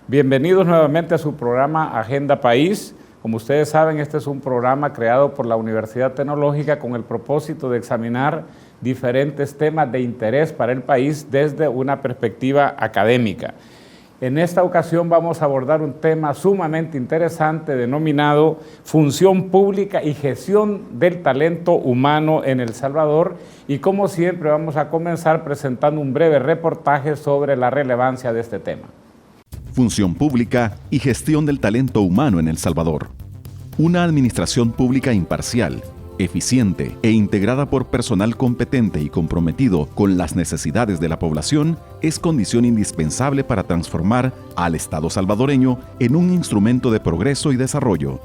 Bienvenidos nuevamente a su programa Agenda País. Como ustedes saben, este es un programa creado por la Universidad Tecnológica con el propósito de examinar diferentes temas de interés para el país desde una perspectiva académica. En esta ocasión vamos a abordar un tema sumamente interesante denominado Función Pública y Gestión del Talento Humano en El Salvador, y como siempre vamos a comenzar presentando un breve reportaje sobre la relevancia de este tema. Función Pública y Gestión del Talento Humano en El Salvador. Una administración pública imparcial, eficiente e integrada por personal competente y comprometido con las necesidades de la población es condición indispensable para transformar al Estado salvadoreño en un instrumento de progreso y desarrollo.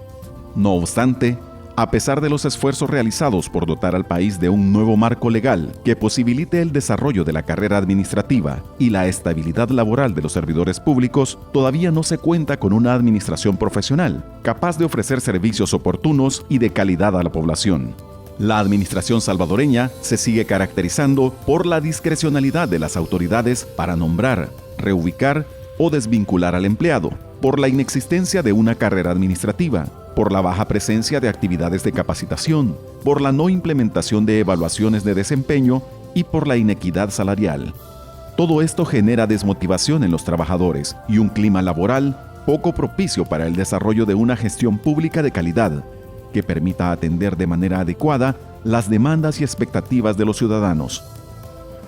No obstante, a pesar de los esfuerzos realizados por dotar al país de un nuevo marco legal que posibilite el desarrollo de la carrera administrativa y la estabilidad laboral de los servidores públicos, todavía no se cuenta con una administración profesional capaz de ofrecer servicios oportunos y de calidad a la población. La administración salvadoreña se sigue caracterizando por la discrecionalidad de las autoridades para nombrar, reubicar o desvincular al empleado, por la inexistencia de una carrera administrativa, por la baja presencia de actividades de capacitación, por la no implementación de evaluaciones de desempeño y por la inequidad salarial. Todo esto genera desmotivación en los trabajadores y un clima laboral poco propicio para el desarrollo de una gestión pública de calidad que permita atender de manera adecuada las demandas y expectativas de los ciudadanos.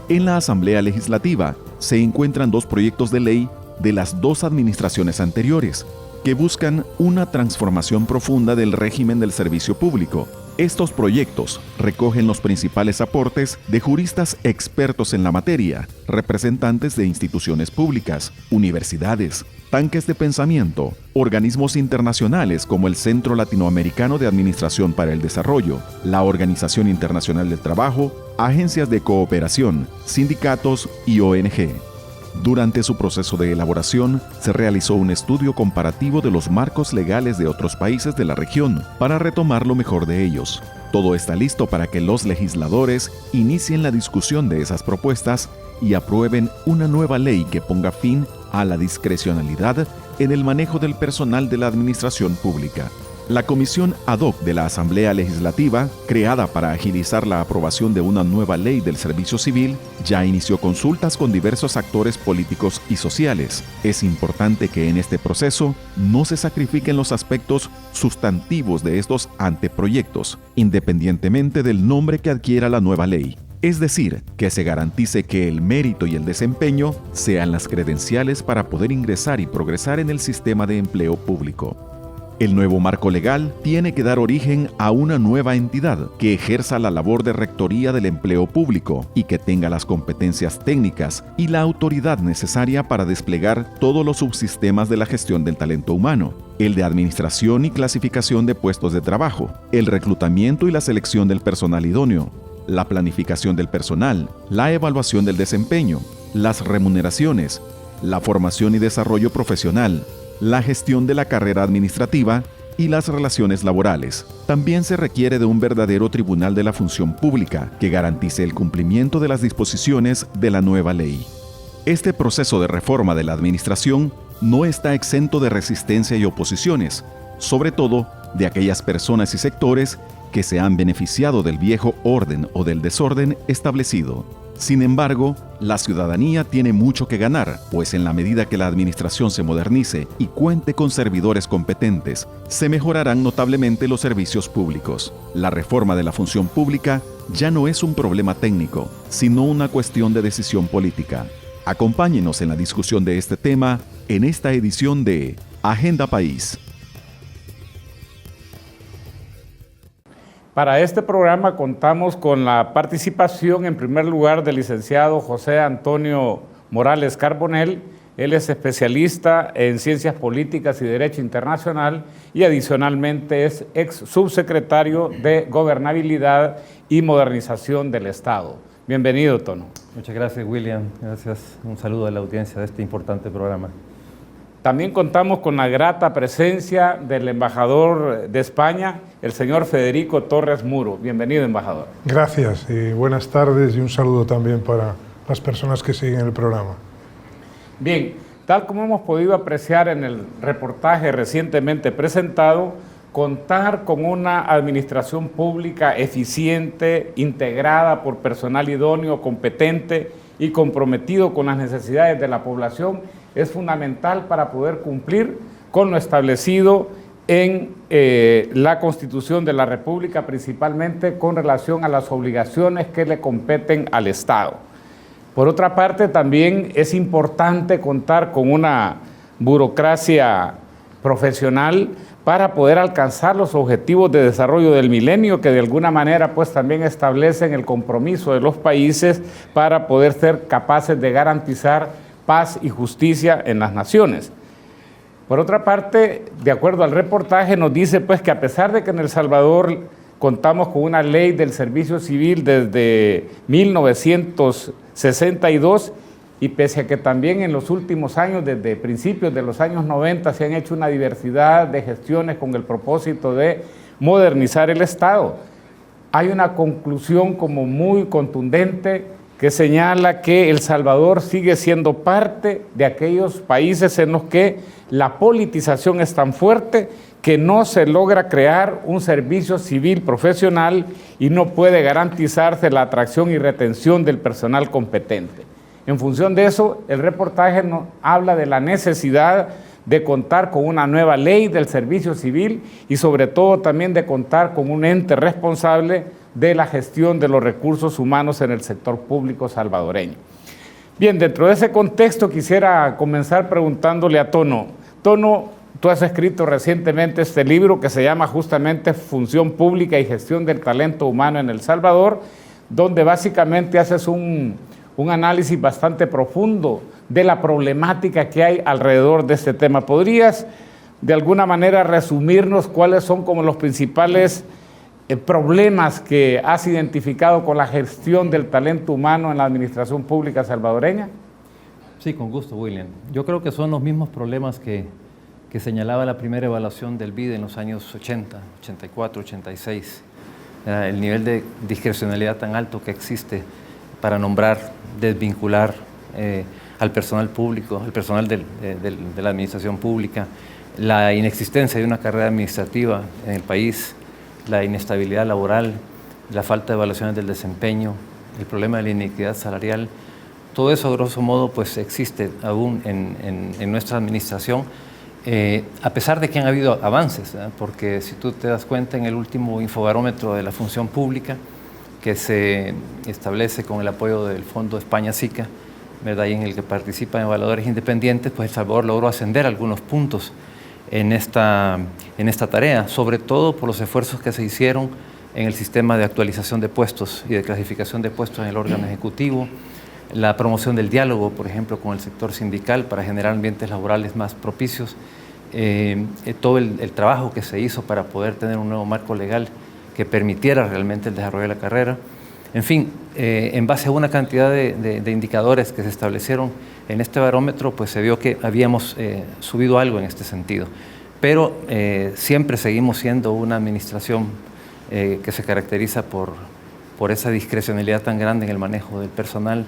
En la Asamblea Legislativa se encuentran dos proyectos de ley de las dos administraciones anteriores, que buscan una transformación profunda del régimen del servicio público. Estos proyectos recogen los principales aportes de juristas expertos en la materia, representantes de instituciones públicas, universidades, tanques de pensamiento, organismos internacionales como el Centro Latinoamericano de Administración para el Desarrollo, la Organización Internacional del Trabajo, agencias de cooperación, sindicatos y ONG. Durante su proceso de elaboración, se realizó un estudio comparativo de los marcos legales de otros países de la región para retomar lo mejor de ellos. Todo está listo para que los legisladores inicien la discusión de esas propuestas y aprueben una nueva ley que ponga fin a la discrecionalidad en el manejo del personal de la administración pública. La Comisión Ad Hoc de la Asamblea Legislativa, creada para agilizar la aprobación de una nueva ley del servicio civil, ya inició consultas con diversos actores políticos y sociales. Es importante que en este proceso no se sacrifiquen los aspectos sustantivos de estos anteproyectos, independientemente del nombre que adquiera la nueva ley. Es decir, que se garantice que el mérito y el desempeño sean las credenciales para poder ingresar y progresar en el sistema de empleo público. El nuevo marco legal tiene que dar origen a una nueva entidad que ejerza la labor de rectoría del empleo público y que tenga las competencias técnicas y la autoridad necesaria para desplegar todos los subsistemas de la gestión del talento humano, el de administración y clasificación de puestos de trabajo, el reclutamiento y la selección del personal idóneo, la planificación del personal, la evaluación del desempeño, las remuneraciones, la formación y desarrollo profesional, la gestión de la carrera administrativa y las relaciones laborales. También se requiere de un verdadero tribunal de la función pública que garantice el cumplimiento de las disposiciones de la nueva ley. Este proceso de reforma de la administración no está exento de resistencia y oposiciones, sobre todo de aquellas personas y sectores que se han beneficiado del viejo orden o del desorden establecido. Sin embargo, la ciudadanía tiene mucho que ganar, pues en la medida que la administración se modernice y cuente con servidores competentes, se mejorarán notablemente los servicios públicos. La reforma de la función pública ya no es un problema técnico, sino una cuestión de decisión política. Acompáñenos en la discusión de este tema en esta edición de Agenda País. Para este programa contamos con la participación en primer lugar del licenciado José Antonio Morales Carbonell. Él es especialista en Ciencias Políticas y Derecho Internacional y adicionalmente es ex subsecretario de Gobernabilidad y Modernización del Estado. Bienvenido, Tono. Muchas gracias, William. Gracias. Un saludo a la audiencia de este importante programa. También contamos con la grata presencia del embajador de España, el señor Federico Torres Muro. Bienvenido, embajador. Gracias y buenas tardes y un saludo también para las personas que siguen el programa. Bien, Tal como hemos podido apreciar en el reportaje recientemente presentado, contar con una administración pública eficiente, integrada por personal idóneo, competente y comprometido con las necesidades de la población es fundamental para poder cumplir con lo establecido en la Constitución de la República, principalmente con relación a las obligaciones que le competen al Estado. Por otra parte, también es importante contar con una burocracia profesional para poder alcanzar los objetivos de desarrollo del milenio, que de alguna manera pues también establecen el compromiso de los países para poder ser capaces de garantizar paz y justicia en las naciones. Por otra parte, de acuerdo al reportaje, nos dice pues que a pesar de que en El Salvador contamos con una ley del servicio civil desde 1962, y pese a que también en los últimos años, desde principios de los años 90, se han hecho una diversidad de gestiones con el propósito de modernizar el Estado, hay una conclusión como muy contundente que señala que El Salvador sigue siendo parte de aquellos países en los que la politización es tan fuerte que no se logra crear un servicio civil profesional y no puede garantizarse la atracción y retención del personal competente. En función de eso, el reportaje nos habla de la necesidad de contar con una nueva ley del servicio civil y sobre todo también de contar con un ente responsable de la gestión de los recursos humanos en el sector público salvadoreño. Bien, dentro de ese contexto quisiera comenzar preguntándole a Tono. Tono, tú has escrito recientemente este libro que se llama justamente Función Pública y Gestión del Talento Humano en El Salvador, donde básicamente haces un análisis bastante profundo de la problemática que hay alrededor de este tema. ¿Podrías de alguna manera resumirnos cuáles son como los principales problemas que has identificado con la gestión del talento humano en la administración pública salvadoreña? Sí, con gusto, William. Yo creo que son los mismos problemas que señalaba la primera evaluación del BID en los años 80, 84, 86. El nivel de discrecionalidad tan alto que existe para nombrar, desvincular al personal público, al personal de la administración pública, la inexistencia de una carrera administrativa en el país, la inestabilidad laboral, la falta de evaluaciones del desempeño, el problema de la inequidad salarial, todo eso, a grosso modo, pues existe aún en nuestra administración, a pesar de que han habido avances, porque si tú te das cuenta, en el último infobarómetro de la función pública, que se establece con el apoyo del Fondo España-SICA, ¿verdad? Y en el que participan evaluadores independientes, pues El Salvador logró ascender algunos puntos en esta tarea, sobre todo por los esfuerzos que se hicieron en el sistema de actualización de puestos y de clasificación de puestos en el órgano ejecutivo, la promoción del diálogo, por ejemplo, con el sector sindical para generar ambientes laborales más propicios, todo el trabajo que se hizo para poder tener un nuevo marco legal que permitiera realmente el desarrollo de la carrera. En fin, en base a una cantidad de indicadores que se establecieron en este barómetro, pues se vio que habíamos subido algo en este sentido. Pero siempre seguimos siendo una administración que se caracteriza por esa discrecionalidad tan grande en el manejo del personal,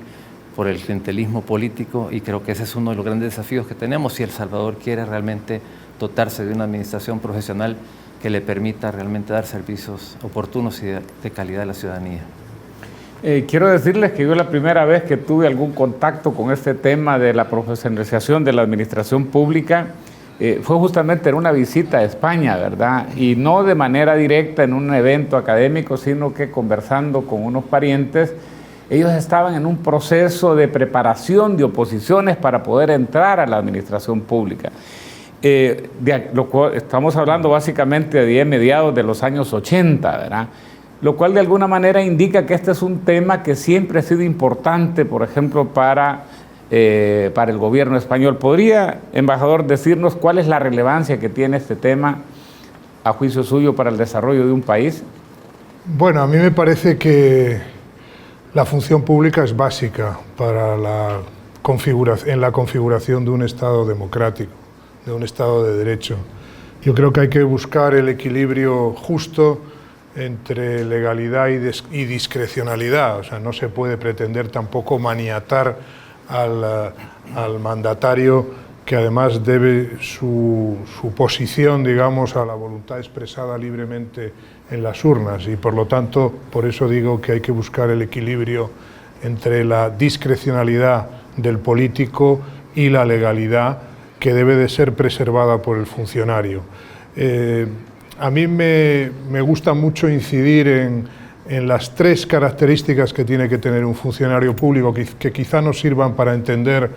por el clientelismo político, y creo que ese es uno de los grandes desafíos que tenemos si El Salvador quiere realmente dotarse de una administración profesional que le permita realmente dar servicios oportunos y de calidad a la ciudadanía. Quiero decirles que yo la primera vez que tuve algún contacto con este tema de la profesionalización de la administración pública fue justamente en una visita a España, ¿verdad? Y no de manera directa en un evento académico, sino que conversando con unos parientes, ellos estaban en un proceso de preparación de oposiciones para poder entrar a la administración pública. Estamos hablando básicamente de mediados de los años 80, ¿verdad? Lo cual de alguna manera indica que este es un tema que siempre ha sido importante, por ejemplo, para el gobierno español. ¿Podría, embajador, decirnos cuál es la relevancia que tiene este tema, a juicio suyo, para el desarrollo de un país? Bueno, a mí me parece que la función pública es básica para en la configuración de un Estado democrático, de un Estado de Derecho. Yo creo que hay que buscar el equilibrio justo entre legalidad y discrecionalidad. O sea, no se puede pretender tampoco maniatar al mandatario que además debe su posición, digamos, a la voluntad expresada libremente en las urnas, y por lo tanto, por eso digo que hay que buscar el equilibrio entre la discrecionalidad del político y la legalidad que debe de ser preservada por el funcionario. A mí me gusta mucho incidir en las tres características que tiene que tener un funcionario público, que quizá nos sirvan para entender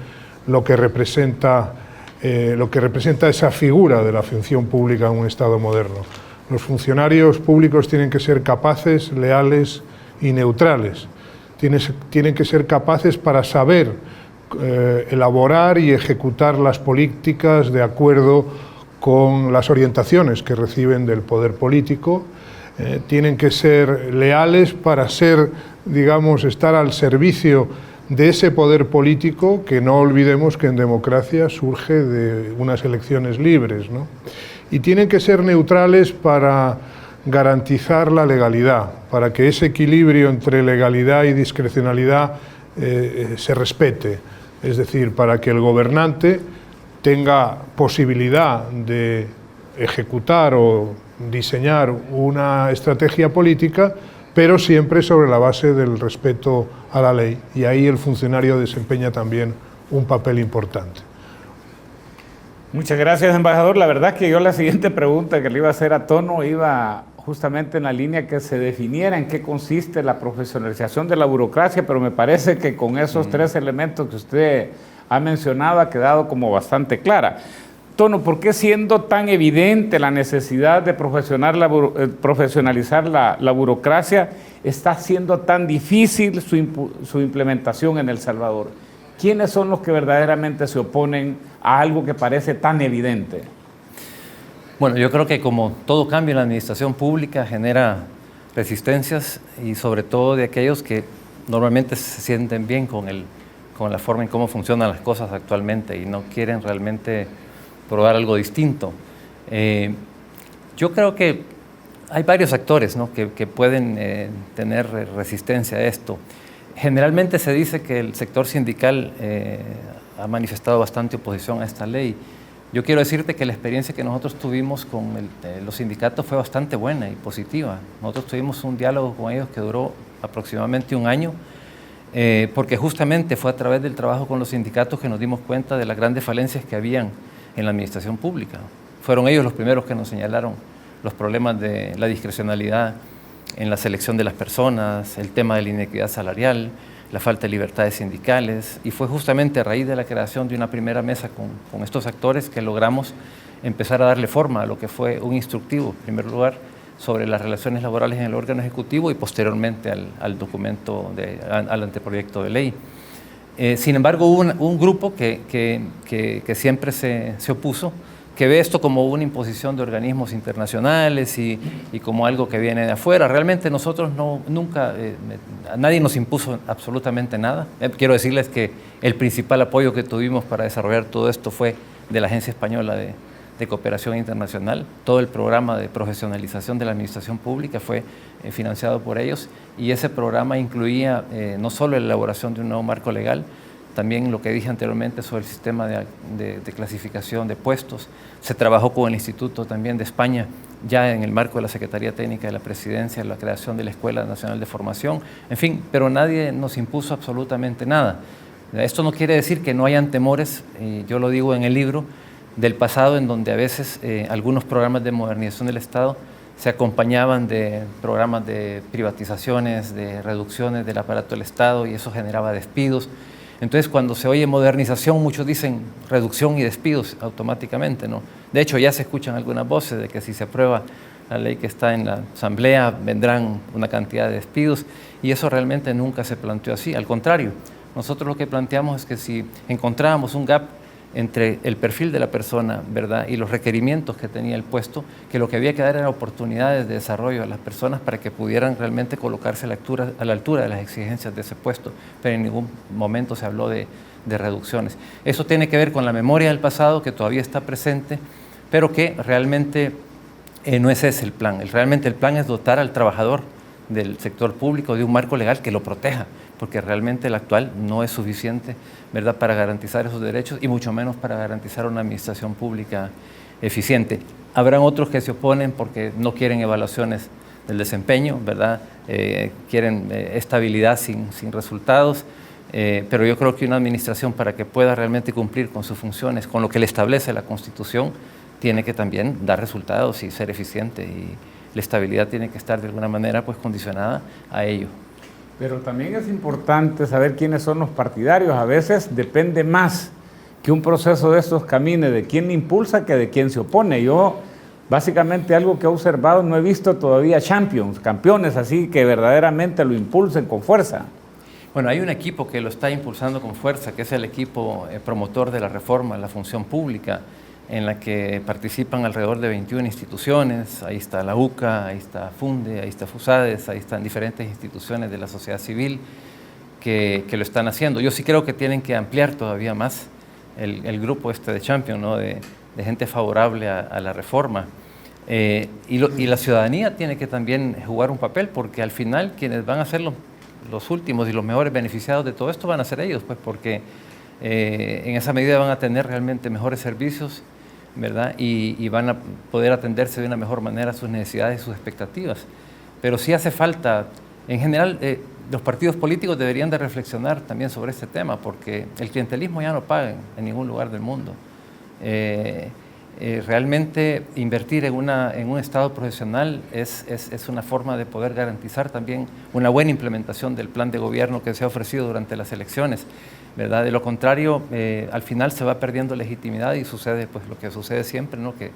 lo que representa esa figura de la función pública en un Estado moderno. Los funcionarios públicos tienen que ser capaces, leales y neutrales. Tienen que ser capaces para saber elaborar y ejecutar las políticas de acuerdo con las orientaciones que reciben del poder político. Tienen que ser leales para estar al servicio de ese poder político, que no olvidemos que en democracia surge de unas elecciones libres, ¿no? Y tienen que ser neutrales para garantizar la legalidad, para que ese equilibrio entre legalidad y discrecionalidad se respete, es decir, para que el gobernante tenga posibilidad de ejecutar o diseñar una estrategia política, pero siempre sobre la base del respeto a la ley, y ahí el funcionario desempeña también un papel importante. Muchas gracias, embajador. La verdad es que yo la siguiente pregunta que le iba a hacer a Tono iba justamente en la línea que se definiera en qué consiste la profesionalización de la burocracia, pero me parece que con esos tres elementos que usted ha mencionado ha quedado como bastante clara. Tono, ¿por qué, siendo tan evidente la necesidad de profesionalizar la burocracia, está siendo tan difícil su implementación en El Salvador? ¿Quiénes son los que verdaderamente se oponen a algo que parece tan evidente? Bueno, yo creo que como todo cambio en la administración pública genera resistencias, y sobre todo de aquellos que normalmente se sienten bien con la forma en cómo funcionan las cosas actualmente y no quieren realmente probar algo distinto. Yo creo que hay varios actores, ¿no?, que pueden tener resistencia a esto. Generalmente se dice que el sector sindical ha manifestado bastante oposición a esta ley. Yo quiero decirte que la experiencia que nosotros tuvimos con los sindicatos fue bastante buena y positiva. Nosotros tuvimos un diálogo con ellos que duró aproximadamente un año, porque justamente fue a través del trabajo con los sindicatos que nos dimos cuenta de las grandes falencias que habían en la administración pública. Fueron ellos los primeros que nos señalaron los problemas de la discrecionalidad en la selección de las personas, el tema de la inequidad salarial, la falta de libertades sindicales, y fue justamente a raíz de la creación de una primera mesa con estos actores que logramos empezar a darle forma a lo que fue un instructivo, en primer lugar, sobre las relaciones laborales en el órgano ejecutivo y posteriormente al documento, al anteproyecto de ley. Sin embargo, hubo un grupo que siempre se opuso, que ve esto como una imposición de organismos internacionales y como algo que viene de afuera. Realmente nosotros nunca, nadie nos impuso absolutamente nada. Quiero decirles que el principal apoyo que tuvimos para desarrollar todo esto fue de la Agencia Española de Cooperación Internacional. Todo el programa de profesionalización de la administración pública fue financiado por ellos, y ese programa incluía no solo la elaboración de un nuevo marco legal, también lo que dije anteriormente sobre el sistema de clasificación de puestos. Se trabajó con el Instituto también de España, ya en el marco de la Secretaría Técnica de la Presidencia, la creación de la Escuela Nacional de Formación, en fin, pero nadie nos impuso absolutamente nada. Esto no quiere decir que no hayan temores, yo lo digo en el libro, del pasado, en donde a veces algunos programas de modernización del Estado se acompañaban de programas de privatizaciones, de reducciones del aparato del Estado, y eso generaba despidos. Entonces, cuando se oye modernización, muchos dicen reducción y despidos automáticamente, ¿no? De hecho, ya se escuchan algunas voces de que si se aprueba la ley que está en la Asamblea, vendrán una cantidad de despidos, y eso realmente nunca se planteó así. Al contrario, nosotros lo que planteamos es que si encontrábamos un gap entre el perfil de la persona, ¿verdad?, y los requerimientos que tenía el puesto, que lo que había que dar era oportunidades de desarrollo a las personas para que pudieran realmente colocarse a la altura de las exigencias de ese puesto, pero en ningún momento se habló de reducciones. Eso tiene que ver con la memoria del pasado, que todavía está presente, pero que realmente no es ese el plan. Realmente el plan es dotar al trabajador del sector público de un marco legal que lo proteja, porque realmente el actual no es suficiente, ¿verdad?, para garantizar esos derechos y mucho menos para garantizar una administración pública eficiente. Habrán otros que se oponen porque no quieren evaluaciones del desempeño, ¿verdad? Quieren estabilidad sin resultados, pero yo creo que una administración, para que pueda realmente cumplir con sus funciones, con lo que le establece la Constitución, tiene que también dar resultados y ser eficiente, y la estabilidad tiene que estar de alguna manera pues condicionada a ello. Pero también es importante saber quiénes son los partidarios. A veces depende más que un proceso de estos camine de quién impulsa que de quién se opone. Yo, básicamente, algo que he observado, no he visto todavía campeones así que verdaderamente lo impulsen con fuerza. Bueno, hay un equipo que lo está impulsando con fuerza, que es el equipo promotor de la reforma de la función pública, en la que participan alrededor de 21 instituciones. Ahí está la UCA, ahí está FUNDE, ahí está FUSADES, ahí están diferentes instituciones de la sociedad civil que lo están haciendo. Yo sí creo que tienen que ampliar todavía más el grupo de Champion, ¿no?, de gente favorable a la reforma. Y la ciudadanía tiene que también jugar un papel, porque al final quienes van a ser los últimos y los mejores beneficiados de todo esto van a ser ellos, pues, porque en esa medida van a tener realmente mejores servicios, ¿verdad? Y van a poder atenderse de una mejor manera sus necesidades y sus expectativas. Pero sí hace falta, en general, los partidos políticos deberían de reflexionar también sobre este tema, porque el clientelismo ya no paga en ningún lugar del mundo. Realmente invertir en un Estado profesional es una forma de poder garantizar también una buena implementación del plan de gobierno que se ha ofrecido durante las elecciones, ¿verdad? De lo contrario, al final se va perdiendo legitimidad y sucede pues lo que sucede siempre, ¿no?, que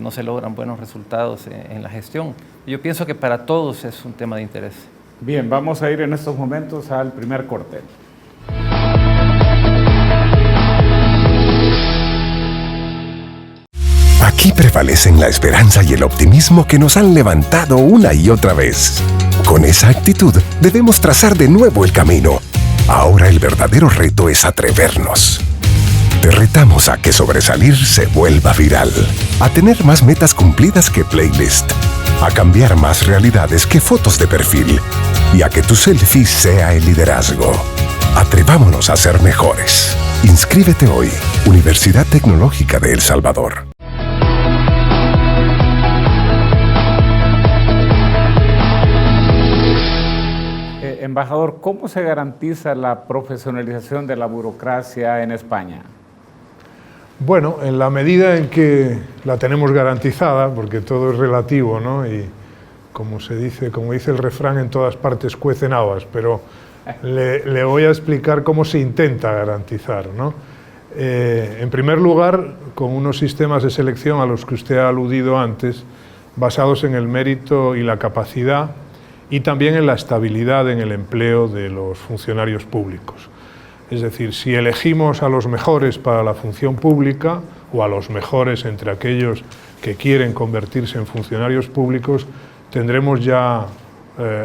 no se logran buenos resultados en la gestión. Yo pienso que para todos es un tema de interés. Bien, vamos a ir en estos momentos al primer corte. Aquí prevalecen la esperanza y el optimismo que nos han levantado una y otra vez. Con esa actitud debemos trazar de nuevo el camino. Ahora el verdadero reto es atrevernos. Te retamos a que sobresalir se vuelva viral, a tener más metas cumplidas que playlist, a cambiar más realidades que fotos de perfil y a que tu selfie sea el liderazgo. Atrevámonos a ser mejores. Inscríbete hoy. Universidad Tecnológica de El Salvador. Embajador, ¿cómo se garantiza la profesionalización de la burocracia en España? Bueno, en la medida en que la tenemos garantizada, porque todo es relativo, ¿no? Y como dice el refrán, en todas partes cuecen habas, pero le voy a explicar cómo se intenta garantizar, ¿no? En primer lugar, con unos sistemas de selección a los que usted ha aludido antes, basados en el mérito y la capacidad, y también en la estabilidad en el empleo de los funcionarios públicos. Es decir, si elegimos a los mejores para la función pública o a los mejores entre aquellos que quieren convertirse en funcionarios públicos, tendremos ya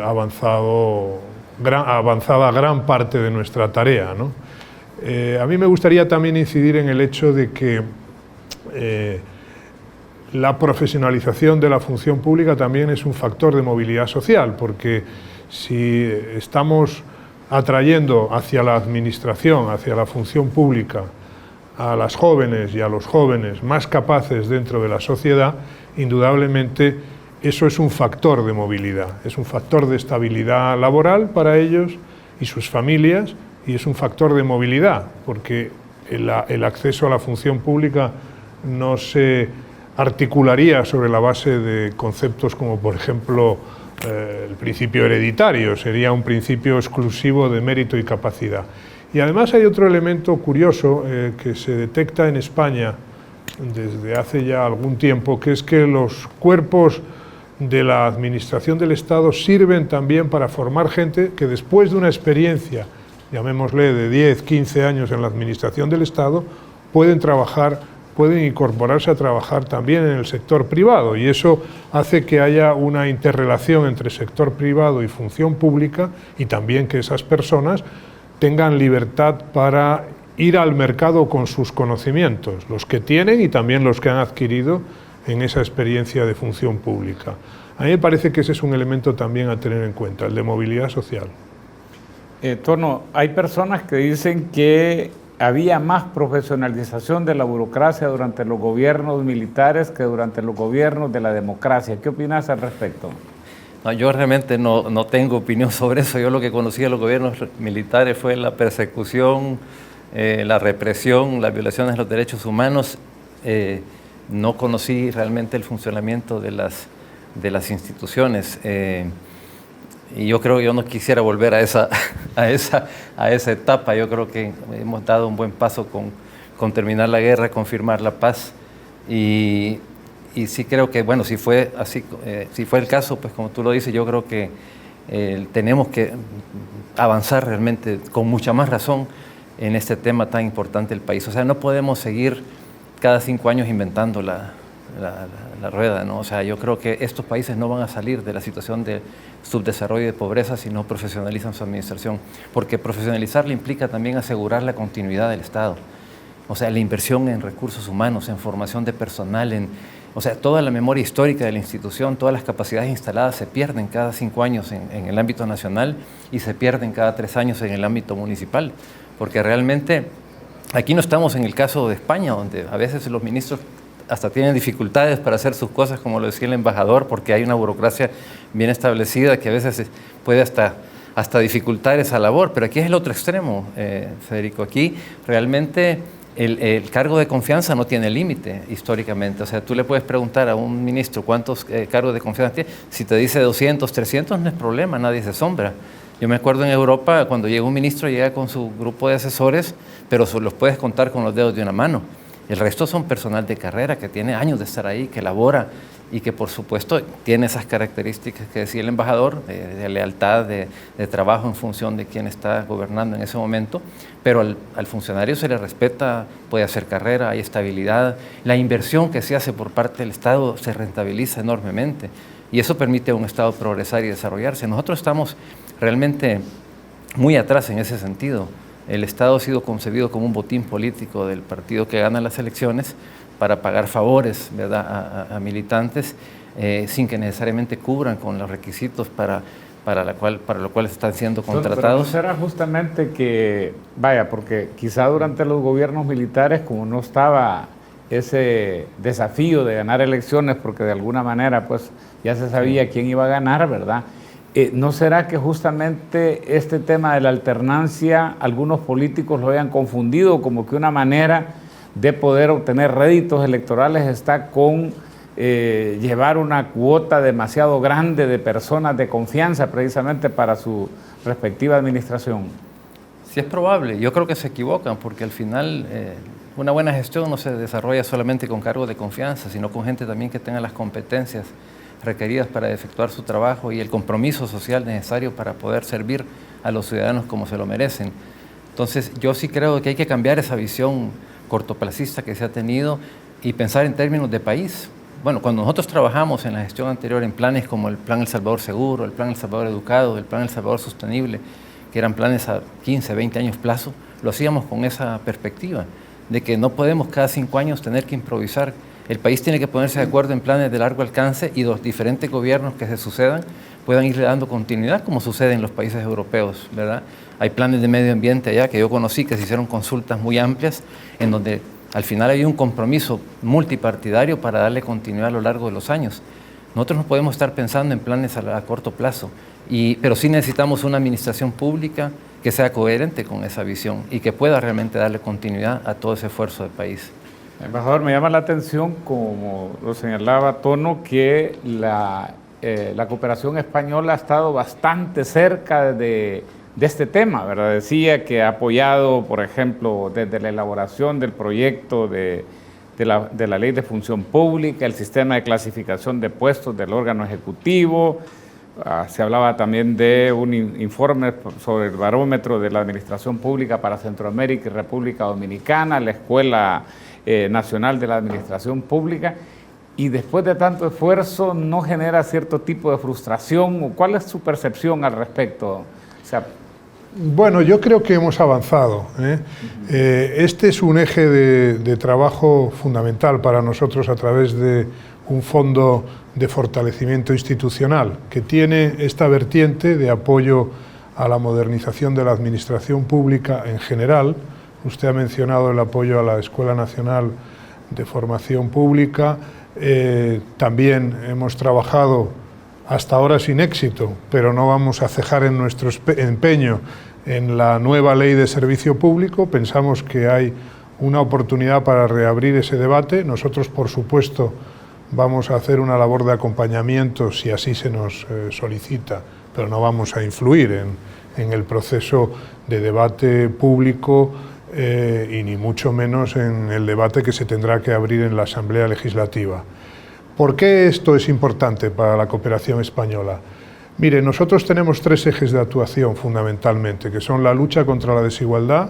avanzada gran parte de nuestra tarea, ¿no? A mí me gustaría también incidir en el hecho de que la profesionalización de la función pública también es un factor de movilidad social, porque si estamos atrayendo hacia la administración, hacia la función pública, a las jóvenes y a los jóvenes más capaces dentro de la sociedad, indudablemente eso es un factor de movilidad, es un factor de estabilidad laboral para ellos y sus familias, y es un factor de movilidad, porque el acceso a la función pública no se articularía sobre la base de conceptos como, por ejemplo, el principio hereditario, sería un principio exclusivo de mérito y capacidad. Y además hay otro elemento curioso que se detecta en España desde hace ya algún tiempo, que es que los cuerpos de la administración del Estado sirven también para formar gente que después de una experiencia, llamémosle de 10, 15 años en la administración del Estado, pueden incorporarse a trabajar también en el sector privado, y eso hace que haya una interrelación entre sector privado y función pública, y también que esas personas tengan libertad para ir al mercado con sus conocimientos, los que tienen y también los que han adquirido en esa experiencia de función pública. A mí me parece que ese es un elemento también a tener en cuenta, el de movilidad social. Tono, hay personas que dicen que había más profesionalización de la burocracia durante los gobiernos militares que durante los gobiernos de la democracia. ¿Qué opinas al respecto? No, yo realmente no tengo opinión sobre eso. Yo lo que conocí de los gobiernos militares fue la persecución, la represión, las violaciones de los derechos humanos. No conocí realmente el funcionamiento de las instituciones. Y yo creo que yo no quisiera volver a esa etapa. Yo creo que hemos dado un buen paso con terminar la guerra, con firmar la paz. Y sí creo que, bueno, si fue así, si fue el caso, pues como tú lo dices, yo creo que tenemos que avanzar realmente con mucha más razón en este tema tan importante del país. O sea, no podemos seguir cada 5 años inventando la rueda, ¿no? O sea, yo creo que estos países no van a salir de la situación de subdesarrollo y de pobreza si no profesionalizan su administración, porque profesionalizarla implica también asegurar la continuidad del Estado. O sea, la inversión en recursos humanos, en formación de personal, o sea, toda la memoria histórica de la institución, todas las capacidades instaladas se pierden cada 5 años en el ámbito nacional y se pierden cada 3 años en el ámbito municipal, porque realmente aquí no estamos en el caso de España, donde a veces los ministros hasta tienen dificultades para hacer sus cosas, como lo decía el embajador, porque hay una burocracia bien establecida que a veces puede hasta dificultar esa labor. Pero aquí es el otro extremo, Federico. Aquí realmente el cargo de confianza no tiene límite históricamente. O sea, tú le puedes preguntar a un ministro cuántos cargos de confianza tiene. Si te dice 200, 300, no es problema, nadie se asombra. Yo me acuerdo en Europa, cuando llega un ministro, llega con su grupo de asesores, pero los puedes contar con los dedos de una mano. El resto son personal de carrera que tiene años de estar ahí, que labora y que por supuesto tiene esas características que decía el embajador, de lealtad, de trabajo en función de quien está gobernando en ese momento, pero al funcionario se le respeta, puede hacer carrera, hay estabilidad, la inversión que se hace por parte del Estado se rentabiliza enormemente y eso permite a un Estado progresar y desarrollarse. Nosotros estamos realmente muy atrás en ese sentido. El Estado ha sido concebido como un botín político del partido que gana las elecciones para pagar favores, ¿verdad?, a militantes sin que necesariamente cubran con los requisitos para lo cual están siendo contratados. Pero ¿no será justamente que, vaya, porque quizá durante los gobiernos militares, como no estaba ese desafío de ganar elecciones, porque de alguna manera pues ya se sabía quién iba a ganar, ¿verdad?, ¿no será que justamente este tema de la alternancia algunos políticos lo hayan confundido como que una manera de poder obtener réditos electorales está con llevar una cuota demasiado grande de personas de confianza precisamente para su respectiva administración? Sí, es probable. Yo creo que se equivocan porque al final una buena gestión no se desarrolla solamente con cargos de confianza, sino con gente también que tenga las competencias requeridas para efectuar su trabajo y el compromiso social necesario para poder servir a los ciudadanos como se lo merecen. Entonces, yo sí creo que hay que cambiar esa visión cortoplacista que se ha tenido y pensar en términos de país. Bueno, cuando nosotros trabajamos en la gestión anterior en planes como el Plan El Salvador Seguro, el Plan El Salvador Educado, el Plan El Salvador Sostenible, que eran planes a 15, 20 años plazo, lo hacíamos con esa perspectiva de que no podemos cada 5 años tener que improvisar. El país tiene que ponerse de acuerdo en planes de largo alcance y los diferentes gobiernos que se sucedan puedan ir dando continuidad, como sucede en los países europeos, ¿verdad? Hay planes de medio ambiente allá que yo conocí, que se hicieron consultas muy amplias, en donde al final hay un compromiso multipartidario para darle continuidad a lo largo de los años. Nosotros no podemos estar pensando en planes a corto plazo, pero sí necesitamos una administración pública que sea coherente con esa visión y que pueda realmente darle continuidad a todo ese esfuerzo del país. Embajador, me llama la atención, como lo señalaba Tono, que la cooperación española ha estado bastante cerca de este tema, ¿verdad? Decía que ha apoyado, por ejemplo, desde la elaboración del proyecto de la Ley de Función Pública, el sistema de clasificación de puestos del órgano ejecutivo. Se hablaba también de un informe sobre el barómetro de la Administración Pública para Centroamérica y República Dominicana, la Escuela Nacional de la Administración Pública, y después de tanto esfuerzo no genera cierto tipo de frustración. ¿Cuál es su percepción al respecto? O sea, bueno, yo creo que hemos avanzado, ¿eh? Este es un eje de trabajo fundamental para nosotros a través de un fondo de fortalecimiento institucional que tiene esta vertiente de apoyo a la modernización de la administración pública en general. Usted ha mencionado el apoyo a la Escuela Nacional de Formación Pública. También hemos trabajado, hasta ahora sin éxito, pero no vamos a cejar en nuestro empeño, en la nueva Ley de Servicio Público. Pensamos que hay una oportunidad para reabrir ese debate. Nosotros, por supuesto, vamos a hacer una labor de acompañamiento si así se nos solicita, pero no vamos a influir en el proceso de debate público y ni mucho menos en el debate que se tendrá que abrir en la Asamblea Legislativa. ¿Por qué esto es importante para la cooperación española? Mire, nosotros tenemos 3 ejes de actuación fundamentalmente, que son la lucha contra la desigualdad,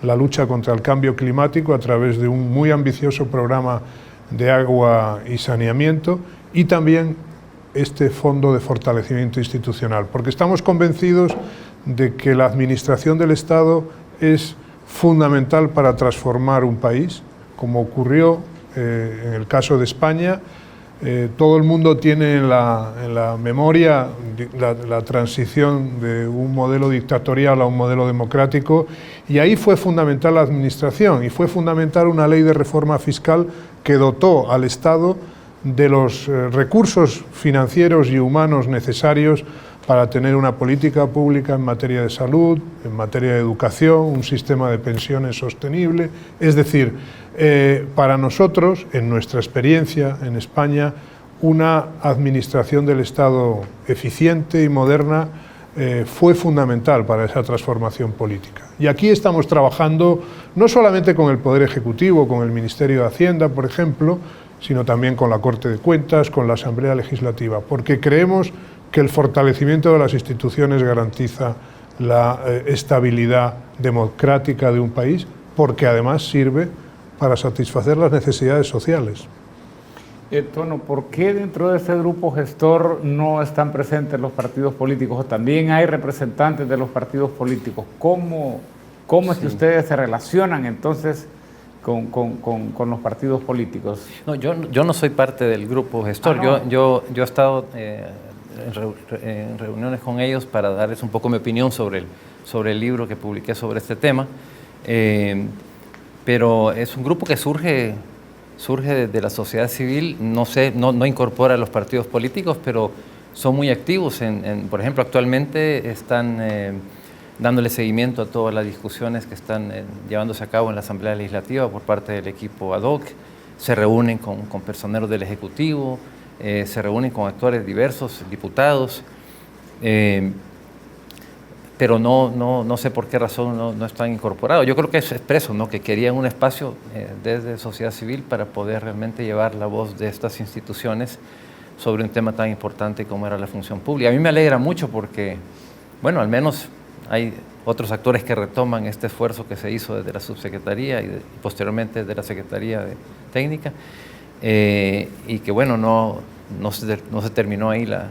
la lucha contra el cambio climático a través de un muy ambicioso programa de agua y saneamiento, y también este fondo de fortalecimiento institucional, porque estamos convencidos de que la administración del Estado es fundamental para transformar un país, como ocurrió en el caso de España. Todo el mundo tiene en la memoria la transición de un modelo dictatorial a un modelo democrático, y ahí fue fundamental la administración, y fue fundamental una ley de reforma fiscal que dotó al Estado de los recursos financieros y humanos necesarios para tener una política pública en materia de salud, en materia de educación, un sistema de pensiones sostenible. Es decir, para nosotros, en nuestra experiencia en España, una administración del Estado eficiente y moderna fue fundamental para esa transformación política. Y aquí estamos trabajando no solamente con el Poder Ejecutivo, con el Ministerio de Hacienda, por ejemplo, sino también con la Corte de Cuentas, con la Asamblea Legislativa, porque creemos que el fortalecimiento de las instituciones garantiza la estabilidad democrática de un país, porque además sirve para satisfacer las necesidades sociales. Tono, ¿por qué dentro de este grupo gestor no están presentes los partidos políticos? ¿O también hay representantes de los partidos políticos? ¿Cómo es que ustedes se relacionan entonces con los partidos políticos? No, yo no soy parte del grupo gestor. No. Yo he estado en reuniones con ellos para darles un poco mi opinión sobre el libro que publiqué sobre este tema, pero es un grupo que surge de la sociedad civil. No incorpora a los partidos políticos, pero son muy activos. Por ejemplo, actualmente están dándole seguimiento a todas las discusiones que están llevándose a cabo en la Asamblea Legislativa por parte del equipo ad hoc. Se reúnen con personeros del Ejecutivo, se reúnen con actores diversos, diputados, pero no sé por qué razón no están incorporados. Yo creo que es expreso, ¿no?, que querían un espacio desde sociedad civil para poder realmente llevar la voz de estas instituciones sobre un tema tan importante como era la función pública. A mí me alegra mucho porque, bueno, al menos hay otros actores que retoman este esfuerzo que se hizo desde la subsecretaría y posteriormente desde la Secretaría Técnica, y que, bueno, no se terminó ahí la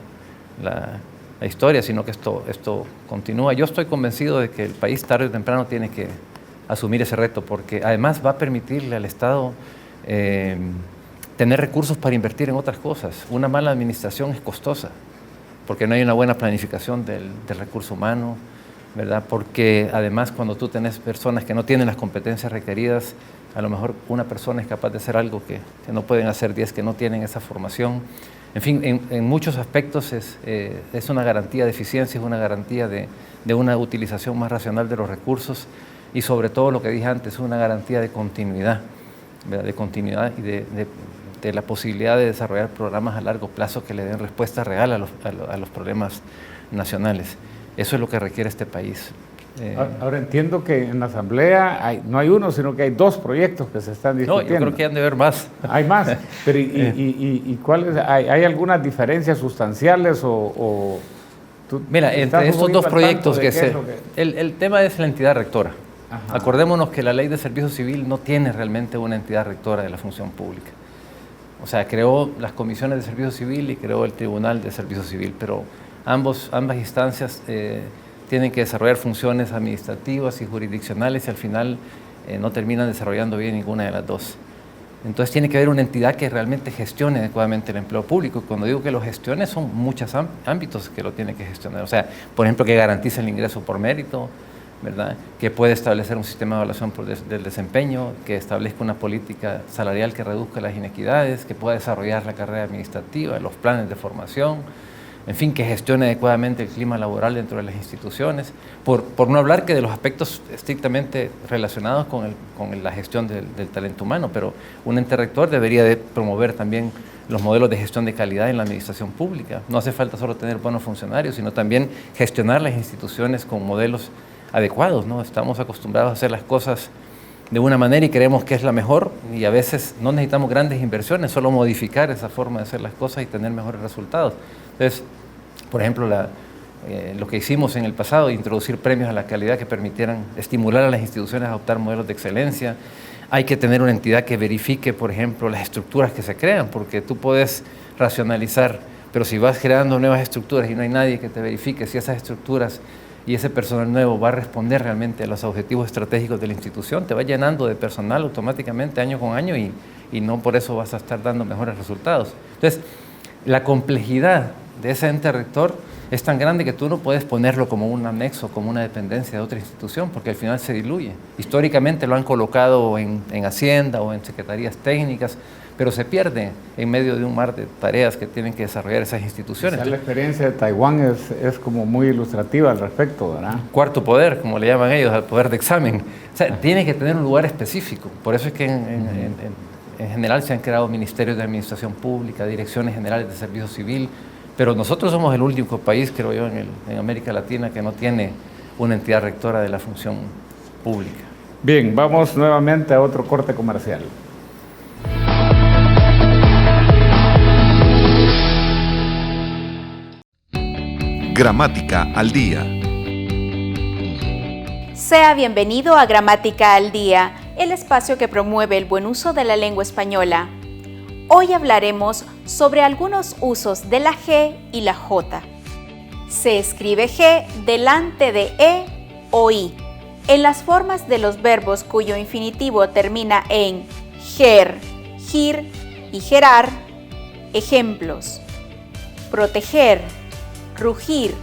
historia, sino que esto continúa. Yo estoy convencido de que el país tarde o temprano tiene que asumir ese reto, porque además va a permitirle al Estado tener recursos para invertir en otras cosas. Una mala administración es costosa, porque no hay una buena planificación del recurso humano, ¿verdad? Porque además, cuando tú tenés personas que no tienen las competencias requeridas, a lo mejor una persona es capaz de hacer algo que no pueden hacer 10 que no tienen esa formación. En fin, en muchos aspectos es una garantía de eficiencia, es una garantía de una utilización más racional de los recursos, y sobre todo, lo que dije antes, es una garantía de continuidad, ¿verdad? De continuidad y de la posibilidad de desarrollar programas a largo plazo que le den respuesta real a los problemas nacionales. Eso es lo que requiere este país. Ahora entiendo que en la Asamblea no hay uno, sino que hay 2 proyectos que se están discutiendo. No, yo creo que han de haber más. Hay más, pero ¿y cuáles? ¿Hay algunas diferencias sustanciales Mira, entre estos 2 proyectos el tema es la entidad rectora. Ajá. Acordémonos que la Ley de Servicio Civil no tiene realmente una entidad rectora de la función pública. O sea, creó las comisiones de Servicio Civil y creó el Tribunal de Servicio Civil, pero ambas instancias tienen que desarrollar funciones administrativas y jurisdiccionales, y al final no terminan desarrollando bien ninguna de las 2. Entonces tiene que haber una entidad que realmente gestione adecuadamente el empleo público. Y cuando digo que lo gestione, son muchos ámbitos que lo tiene que gestionar. O sea, por ejemplo, que garantice el ingreso por mérito, ¿verdad? Que puede establecer un sistema de evaluación del desempeño, que establezca una política salarial que reduzca las inequidades, que pueda desarrollar la carrera administrativa, los planes de formación, en fin, que gestione adecuadamente el clima laboral dentro de las instituciones, por no hablar que de los aspectos estrictamente relacionados con la gestión del talento humano, pero un ente rector debería de promover también los modelos de gestión de calidad en la administración pública. No hace falta solo tener buenos funcionarios, sino también gestionar las instituciones con modelos adecuados, ¿no? Estamos acostumbrados a hacer las cosas de una manera y creemos que es la mejor, y a veces no necesitamos grandes inversiones, solo modificar esa forma de hacer las cosas y tener mejores resultados. Entonces, por ejemplo, lo que hicimos en el pasado, introducir premios a la calidad que permitieran estimular a las instituciones a adoptar modelos de excelencia. Hay que tener una entidad que verifique, por ejemplo, las estructuras que se crean, porque tú puedes racionalizar, pero si vas creando nuevas estructuras y no hay nadie que te verifique si esas estructuras y ese personal nuevo va a responder realmente a los objetivos estratégicos de la institución, te va llenando de personal automáticamente año con año y no por eso vas a estar dando mejores resultados. Entonces, la complejidad de ese ente rector es tan grande que tú no puedes ponerlo como un anexo, como una dependencia de otra institución, porque al final se diluye. Históricamente lo han colocado en Hacienda o en secretarías técnicas, pero se pierde en medio de un mar de tareas que tienen que desarrollar esas instituciones. Quizá la experiencia de Taiwán es como muy ilustrativa al respecto, ¿verdad? Cuarto poder, como le llaman ellos, al poder de examen. O sea, tiene que tener un lugar específico. Por eso es que en general se han creado ministerios de administración pública, direcciones generales de servicio civil, pero nosotros somos el único país, creo yo, en América Latina que no tiene una entidad rectora de la función pública. Bien, vamos nuevamente a otro corte comercial. Gramática al día. Sea bienvenido a Gramática al Día, el espacio que promueve el buen uso de la lengua española. Hoy hablaremos sobre algunos usos de la G y la J. Se escribe G delante de E o I, en las formas de los verbos cuyo infinitivo termina en ger, gir y gerar. Ejemplos: proteger, rugir,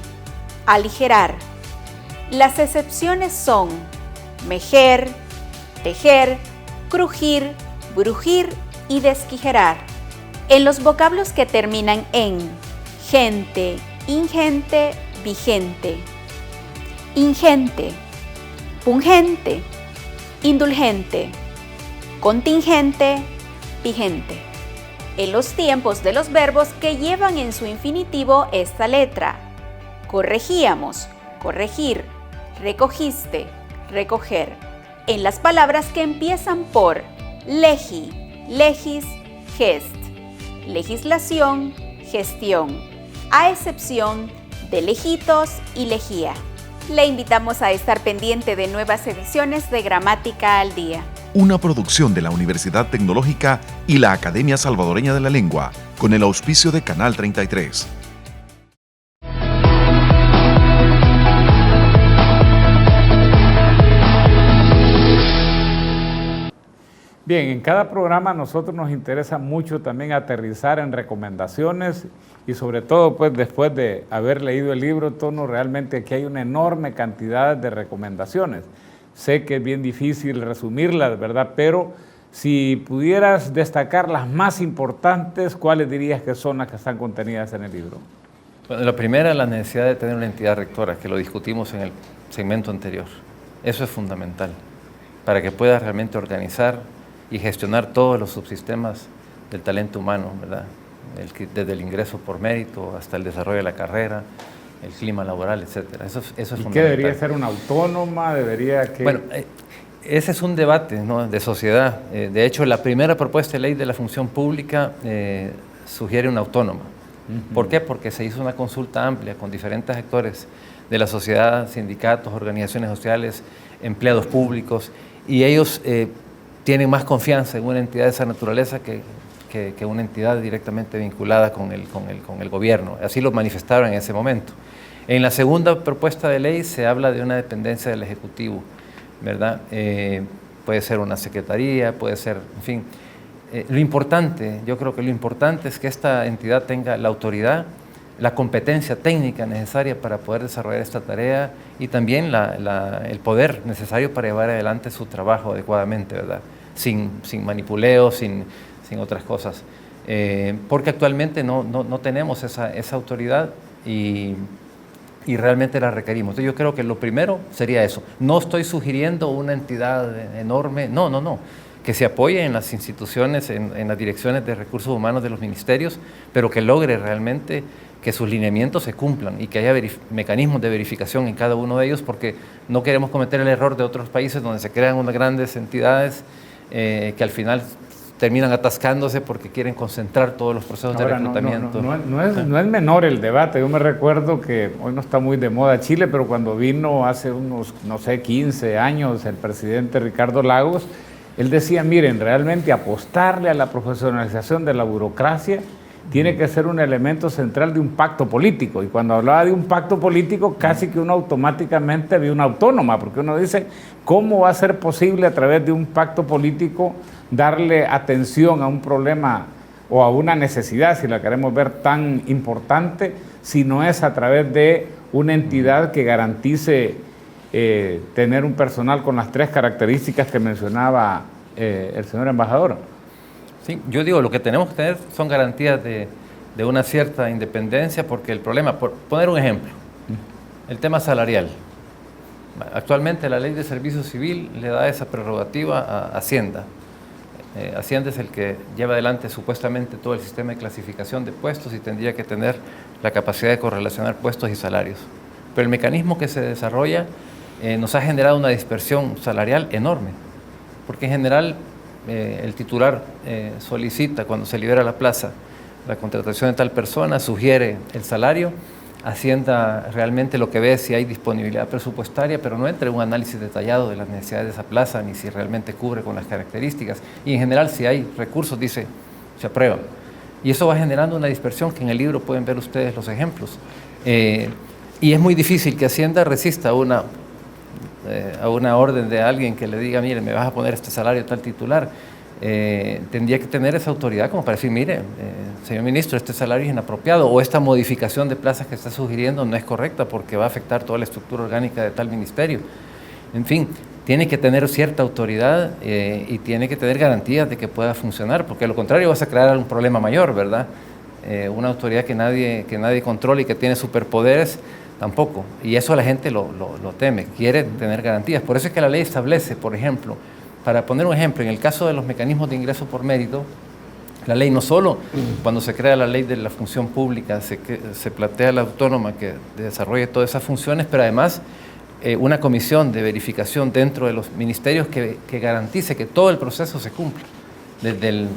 aligerar. Las excepciones son mejer, tejer, crujir, brujir y desquijerar. En los vocablos que terminan en gente, ingente, vigente, ingente, pungente, indulgente, contingente, vigente. En los tiempos de los verbos que llevan en su infinitivo esta letra: corregíamos, corregir, recogiste, recoger. En las palabras que empiezan por legi, legis, gest, legislación, gestión, a excepción de lejitos y lejía. Le invitamos a estar pendiente de nuevas ediciones de Gramática al Día. Una producción de la Universidad Tecnológica y la Academia Salvadoreña de la Lengua, con el auspicio de Canal 33. Bien, en cada programa a nosotros nos interesa mucho también aterrizar en recomendaciones y sobre todo pues después de haber leído el libro, Tono, realmente aquí hay una enorme cantidad de recomendaciones. Sé que es bien difícil resumirlas, ¿verdad? Pero si pudieras destacar las más importantes, ¿cuáles dirías que son las que están contenidas en el libro? Bueno, la primera es la necesidad de tener una entidad rectora, que lo discutimos en el segmento anterior. Eso es fundamental, para que pueda realmente organizar y gestionar todos los subsistemas del talento humano, ¿verdad? Desde el ingreso por mérito hasta el desarrollo de la carrera, el clima laboral, etcétera. Eso es fundamental. ¿Qué debería ser una autónoma? Bueno, ese es un debate, ¿no?, de sociedad. De hecho, la primera propuesta de ley de la función pública sugiere una autónoma. ¿Por qué? Porque se hizo una consulta amplia con diferentes actores de la sociedad, sindicatos, organizaciones sociales, empleados públicos, y ellos tienen más confianza en una entidad de esa naturaleza que una entidad directamente vinculada con el gobierno. Así lo manifestaron en ese momento. En la segunda propuesta de ley se habla de una dependencia del Ejecutivo, ¿verdad? Puede ser una secretaría, puede ser, en fin. yo creo que lo importante es que esta entidad tenga la autoridad, la competencia técnica necesaria para poder desarrollar esta tarea y también el poder necesario para llevar adelante su trabajo adecuadamente, ¿verdad? Sin manipuleos, sin otras cosas. Porque actualmente no tenemos esa autoridad y realmente la requerimos. Entonces yo creo que lo primero sería eso. No estoy sugiriendo una entidad enorme, no. Que se apoye en las instituciones, en las direcciones de recursos humanos de los ministerios, pero que logre realmente que sus lineamientos se cumplan y que haya mecanismos de verificación en cada uno de ellos, porque no queremos cometer el error de otros países donde se crean unas grandes entidades que al final terminan atascándose porque quieren concentrar todos los procesos de reclutamiento. No es menor el debate. Yo me recuerdo que hoy no está muy de moda Chile, pero cuando vino hace unos, 15 años el presidente Ricardo Lagos, él decía, miren, realmente apostarle a la profesionalización de la burocracia tiene que ser un elemento central de un pacto político. Y cuando hablaba de un pacto político, casi que uno automáticamente ve una autónoma, porque uno dice, ¿cómo va a ser posible a través de un pacto político darle atención a un problema o a una necesidad, si la queremos ver tan importante, si no es a través de una entidad que garantice tener un personal con las 3 características que mencionaba el señor embajador? Sí, yo digo, lo que tenemos que tener son garantías de una cierta independencia, porque el problema, por poner un ejemplo, el tema salarial. Actualmente la Ley de Servicio Civil le da esa prerrogativa a Hacienda. Hacienda es el que lleva adelante supuestamente todo el sistema de clasificación de puestos y tendría que tener la capacidad de correlacionar puestos y salarios. Pero el mecanismo que se desarrolla nos ha generado una dispersión salarial enorme, porque en general el titular solicita, cuando se libera la plaza, la contratación de tal persona, sugiere el salario, Hacienda realmente lo que ve es si hay disponibilidad presupuestaria, pero no entra en un análisis detallado de las necesidades de esa plaza, ni si realmente cubre con las características, y en general si hay recursos, dice, se aprueban. Y eso va generando una dispersión que en el libro pueden ver ustedes los ejemplos. Y es muy difícil que Hacienda resista a una orden de alguien que le diga, mire, me vas a poner este salario tal titular. Tendría que tener esa autoridad como para decir, mire, señor ministro, este salario es inapropiado, o esta modificación de plazas que está sugiriendo no es correcta porque va a afectar toda la estructura orgánica de tal ministerio. En fin, tiene que tener cierta autoridad y tiene que tener garantías de que pueda funcionar, porque de lo contrario vas a crear un problema mayor, ¿verdad? Una autoridad que nadie controla y que tiene superpoderes, tampoco. Y eso la gente lo teme, quiere tener garantías. Por eso es que la ley establece, por ejemplo, para poner un ejemplo, en el caso de los mecanismos de ingreso por mérito, la ley no solo, cuando se crea la ley de la función pública, se plantea la autónoma que desarrolle todas esas funciones, pero además una comisión de verificación dentro de los ministerios que garantice que todo el proceso se cumpla, desde el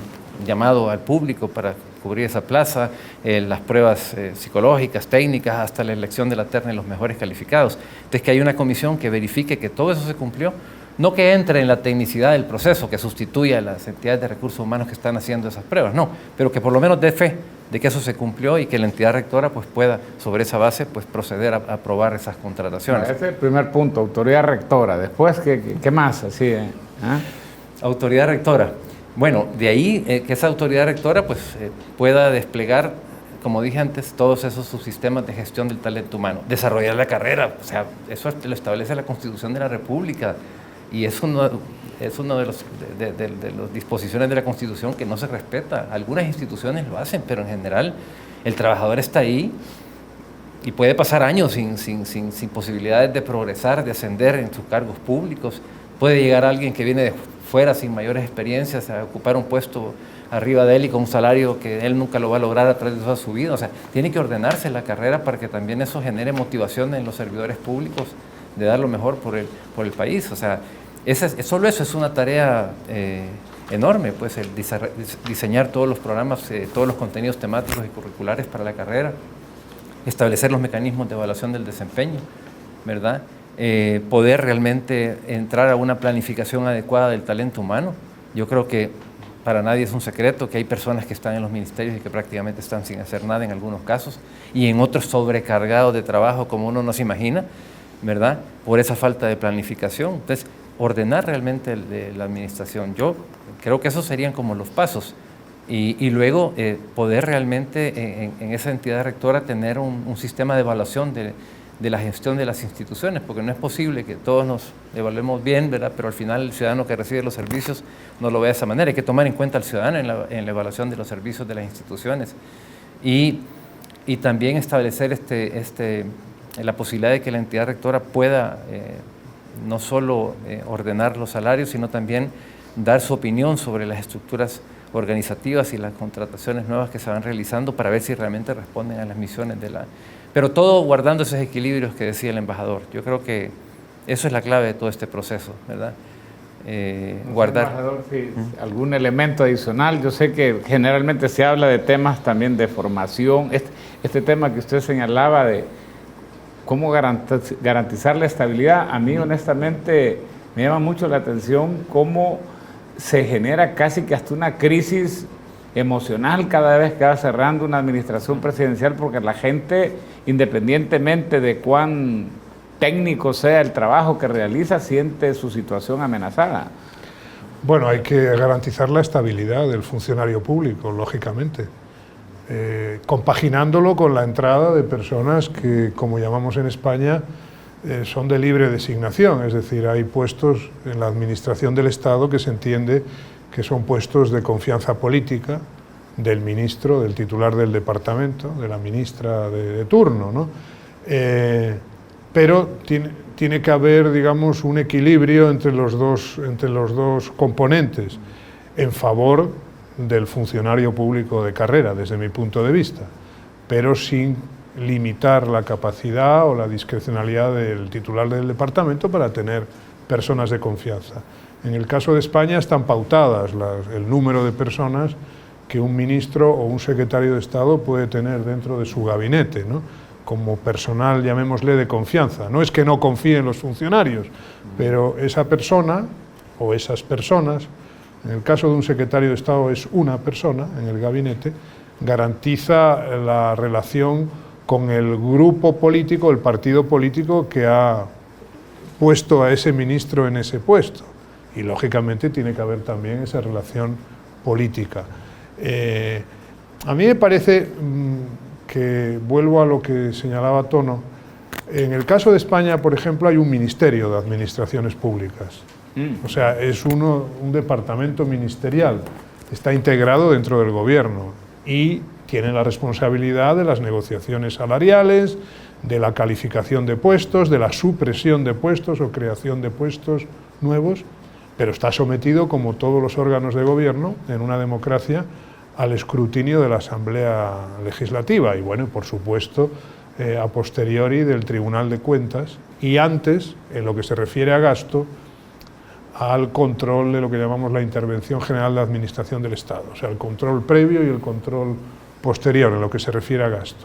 llamado al público para cubrir esa plaza, las pruebas psicológicas, técnicas, hasta la elección de la terna de los mejores calificados. Entonces, que hay una comisión que verifique que todo eso se cumplió, no que entre en la tecnicidad del proceso, que sustituya a las entidades de recursos humanos que están haciendo esas pruebas, no, pero que por lo menos dé fe de que eso se cumplió y que la entidad rectora pues pueda, sobre esa base, pues proceder a aprobar esas contrataciones. Ese es el primer punto, autoridad rectora. Después, ¿qué más? Así, Autoridad rectora. Bueno, de ahí que esa autoridad rectora pues pueda desplegar, como dije antes, todos esos subsistemas de gestión del talento humano, desarrollar la carrera, o sea, eso lo establece la Constitución de la República y es uno de las disposiciones de la Constitución que no se respeta. Algunas instituciones lo hacen, pero en general el trabajador está ahí y puede pasar años sin posibilidades de progresar, de ascender en sus cargos públicos. Puede llegar alguien que viene de fuera sin mayores experiencias a ocupar un puesto arriba de él y con un salario que él nunca lo va a lograr a través de toda su vida. O sea, tiene que ordenarse la carrera para que también eso genere motivación en los servidores públicos de dar lo mejor por el país. O sea, solo eso es una tarea enorme, pues el diseñar todos los programas, todos los contenidos temáticos y curriculares para la carrera, establecer los mecanismos de evaluación del desempeño, ¿verdad? Poder realmente entrar a una planificación adecuada del talento humano. Yo creo que para nadie es un secreto que hay personas que están en los ministerios y que prácticamente están sin hacer nada en algunos casos y en otros sobrecargados de trabajo como uno no se imagina, ¿verdad? Por esa falta de planificación. Entonces, ordenar realmente la administración. Yo creo que esos serían como los pasos. Y luego poder realmente en esa entidad rectora tener un sistema de evaluación de la gestión de las instituciones, porque no es posible que todos nos evaluemos bien, ¿verdad? Pero al final el ciudadano que recibe los servicios no lo ve de esa manera. Hay que tomar en cuenta al ciudadano en la evaluación de los servicios de las instituciones. Y también establecer la posibilidad de que la entidad rectora pueda no solo ordenar los salarios, sino también dar su opinión sobre las estructuras organizativas y las contrataciones nuevas que se van realizando para ver si realmente responden a las misiones pero todo guardando esos equilibrios que decía el embajador. Yo creo que eso es la clave de todo este proceso, ¿verdad? Guardar. Embajador, sí, algún elemento adicional. Yo sé que generalmente se habla de temas también de formación. Este tema que usted señalaba de cómo garantizar la estabilidad, a mí honestamente me llama mucho la atención cómo se genera casi que hasta una crisis emocional cada vez que va cerrando una administración presidencial, porque la gente, independientemente de cuán técnico sea el trabajo que realiza, siente su situación amenazada. Bueno, hay que garantizar la estabilidad del funcionario público, lógicamente, compaginándolo con la entrada de personas que, como llamamos en España, son de libre designación, es decir, hay puestos en la administración del Estado que se entiende que son puestos de confianza política del ministro, del titular del departamento, de la ministra de turno, ¿no? Pero tiene que haber, digamos, un equilibrio entre los dos componentes en favor del funcionario público de carrera, desde mi punto de vista, pero sin limitar la capacidad o la discrecionalidad del titular del departamento para tener personas de confianza. En el caso de España están pautadas el número de personas que un ministro o un secretario de Estado puede tener dentro de su gabinete, ¿no? Como personal, llamémosle, de confianza. No es que no confíe en los funcionarios, pero esa persona o esas personas, en el caso de un secretario de Estado es una persona en el gabinete, garantiza la relación con el grupo político, el partido político que ha puesto a ese ministro en ese puesto. Y lógicamente tiene que haber también esa relación política. A mí me parece que, vuelvo a lo que señalaba Tono, en el caso de España, por ejemplo, hay un ministerio de administraciones públicas. O sea, es un departamento ministerial, está integrado dentro del gobierno y tiene la responsabilidad de las negociaciones salariales, de la calificación de puestos, de la supresión de puestos o creación de puestos nuevos, pero está sometido, como todos los órganos de gobierno, en una democracia, al escrutinio de la Asamblea Legislativa y, bueno, por supuesto, a posteriori del Tribunal de Cuentas y antes, en lo que se refiere a gasto, al control de lo que llamamos la Intervención General de Administración del Estado, o sea, el control previo y el control posterior en lo que se refiere a gasto.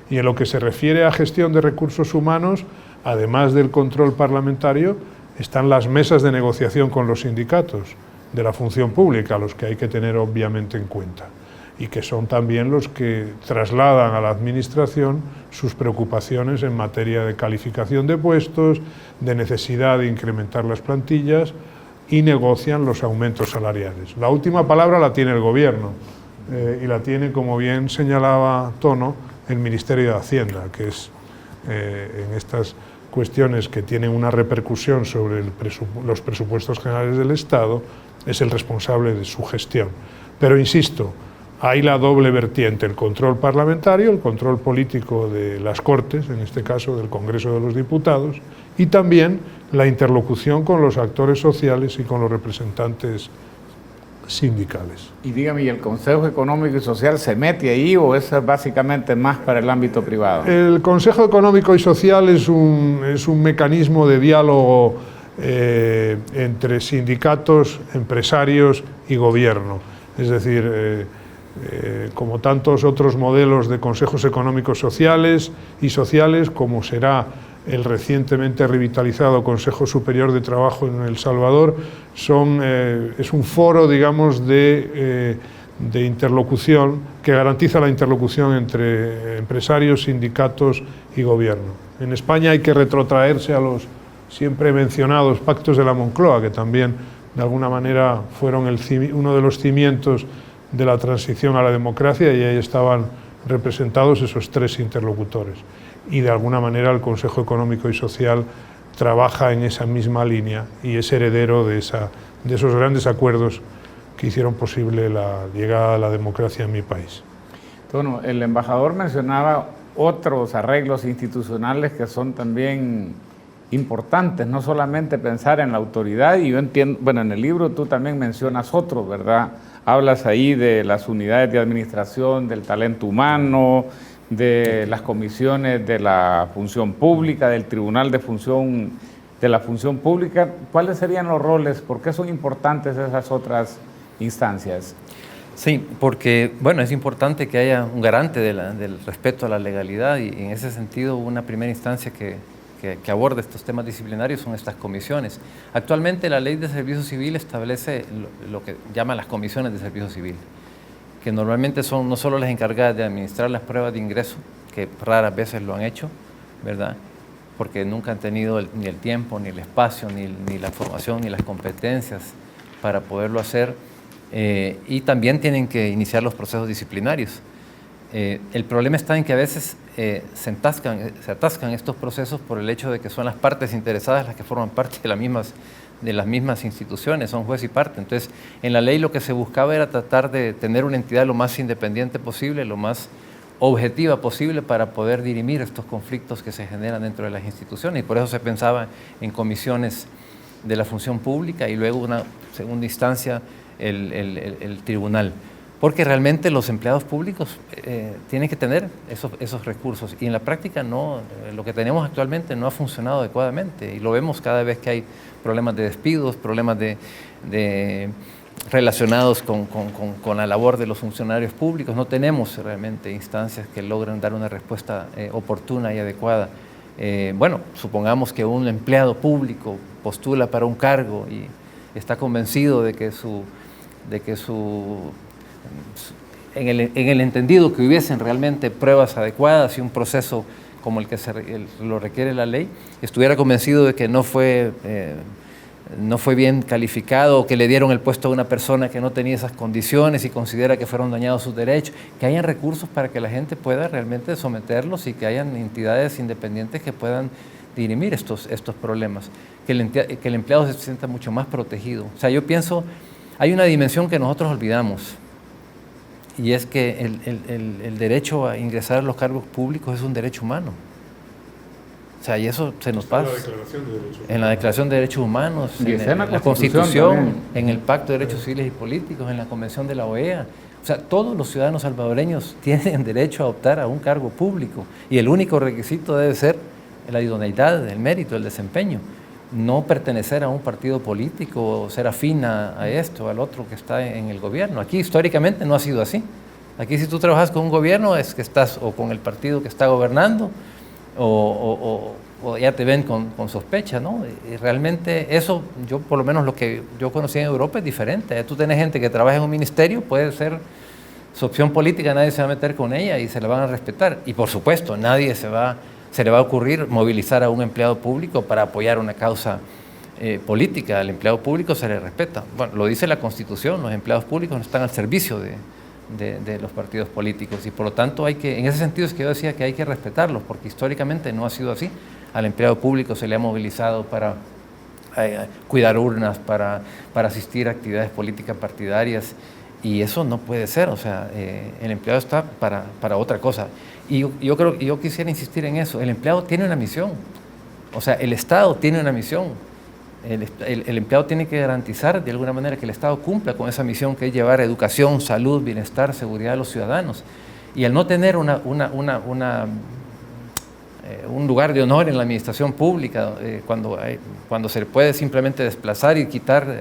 Y en lo que se refiere a gestión de recursos humanos, además del control parlamentario, están las mesas de negociación con los sindicatos de la función pública, los que hay que tener obviamente en cuenta, y que son también los que trasladan a la Administración sus preocupaciones en materia de calificación de puestos, de necesidad de incrementar las plantillas y negocian los aumentos salariales. La última palabra la tiene el Gobierno y la tiene, como bien señalaba Tono, el Ministerio de Hacienda, que es en estas cuestiones que tienen una repercusión sobre los presupuestos generales del Estado, es el responsable de su gestión. Pero insisto, hay la doble vertiente, el control parlamentario, el control político de las Cortes, en este caso del Congreso de los Diputados, y también la interlocución con los actores sociales y con los representantes sindicales. Y dígame, ¿y el Consejo Económico y Social se mete ahí o es básicamente más para el ámbito privado? El Consejo Económico y Social es un mecanismo de diálogo entre sindicatos, empresarios y gobierno. Es decir, como tantos otros modelos de consejos económicos sociales, como será el recientemente revitalizado Consejo Superior de Trabajo en El Salvador, es un foro, digamos, de interlocución que garantiza la interlocución entre empresarios, sindicatos y gobierno. En España hay que retrotraerse a los siempre mencionados pactos de la Moncloa, que también de alguna manera fueron uno de los cimientos de la transición a la democracia, y ahí estaban representados esos 3 interlocutores. Y de alguna manera el Consejo Económico y Social trabaja en esa misma línea y es heredero de esos grandes acuerdos que hicieron posible la llegada a la democracia en mi país. Bueno, el embajador mencionaba otros arreglos institucionales que son también importantes, no solamente pensar en la autoridad, y yo entiendo, bueno, en el libro tú también mencionas otros, ¿verdad? Hablas ahí de las unidades de administración, del talento humano, de las comisiones de la función pública, del Tribunal de la Función Pública. ¿Cuáles serían los roles? ¿Por qué son importantes esas otras instancias? Sí, porque bueno, es importante que haya un garante del respeto a la legalidad, y en ese sentido una primera instancia que aborda estos temas disciplinarios son estas comisiones. Actualmente la Ley de Servicio Civil establece lo que llaman las comisiones de servicio civil, que normalmente son no solo las encargadas de administrar las pruebas de ingreso, que raras veces lo han hecho, ¿verdad?, porque nunca han tenido ni el tiempo, ni el espacio, ni la formación, ni las competencias para poderlo hacer, y también tienen que iniciar los procesos disciplinarios. El problema está en que a veces se atascan estos procesos por el hecho de que son las partes interesadas las que forman parte de las mismas instituciones, son juez y parte. Entonces, en la ley lo que se buscaba era tratar de tener una entidad lo más independiente posible, lo más objetiva posible, para poder dirimir estos conflictos que se generan dentro de las instituciones, y por eso se pensaba en comisiones de la función pública y luego una segunda instancia el tribunal, porque realmente los empleados públicos tienen que tener esos recursos, y en la práctica no, lo que tenemos actualmente no ha funcionado adecuadamente, y lo vemos cada vez que hay problemas de despidos, problemas relacionados con la labor de los funcionarios públicos. No tenemos realmente instancias que logren dar una respuesta oportuna y adecuada. Bueno, supongamos que un empleado público postula para un cargo y está convencido de que en el entendido que hubiesen realmente pruebas adecuadas y un proceso como el que lo requiere la ley, estuviera convencido de que no fue bien calificado, o que le dieron el puesto a una persona que no tenía esas condiciones y considera que fueron dañados sus derechos, que hayan recursos para que la gente pueda realmente someterlos, y que hayan entidades independientes que puedan dirimir estos problemas, que el empleado se sienta mucho más protegido. O sea, yo pienso, hay una dimensión que nosotros olvidamos, y es que el derecho a ingresar a los cargos públicos es un derecho humano. O sea, y eso se nos pasa en la Declaración de Derechos Humanos, en la Constitución, en el Pacto de Derechos Civiles y Políticos, en la Convención de la OEA. O sea, todos los ciudadanos salvadoreños tienen derecho a optar a un cargo público, y el único requisito debe ser la idoneidad, el mérito, el desempeño. No pertenecer a un partido político o ser afín a esto o al otro que está en el gobierno. Aquí históricamente no ha sido así. Aquí, si tú trabajas con un gobierno, es que estás o con el partido que está gobernando, o ya te ven con sospecha, ¿no? Y realmente eso, yo por lo menos lo que yo conocí en Europa es diferente. Tú tienes gente que trabaja en un ministerio, puede ser su opción política, nadie se va a meter con ella y se la van a respetar. Y por supuesto, nadie se le va a ocurrir movilizar a un empleado público para apoyar una causa política. Al empleado público se le respeta. Bueno, lo dice la Constitución, los empleados públicos no están al servicio de los partidos políticos, y por lo tanto en ese sentido es que yo decía que hay que respetarlos, porque históricamente no ha sido así. Al empleado público se le ha movilizado para cuidar urnas, para asistir a actividades políticas partidarias, y eso no puede ser. O sea, el empleado está para otra cosa, y yo quisiera insistir en eso. El empleado tiene una misión, o sea, el Estado tiene una misión. El empleado tiene que garantizar de alguna manera que el Estado cumpla con esa misión, que es llevar educación, salud, bienestar, seguridad a los ciudadanos. Y al no tener un lugar de honor en la administración pública, cuando se puede simplemente desplazar y quitar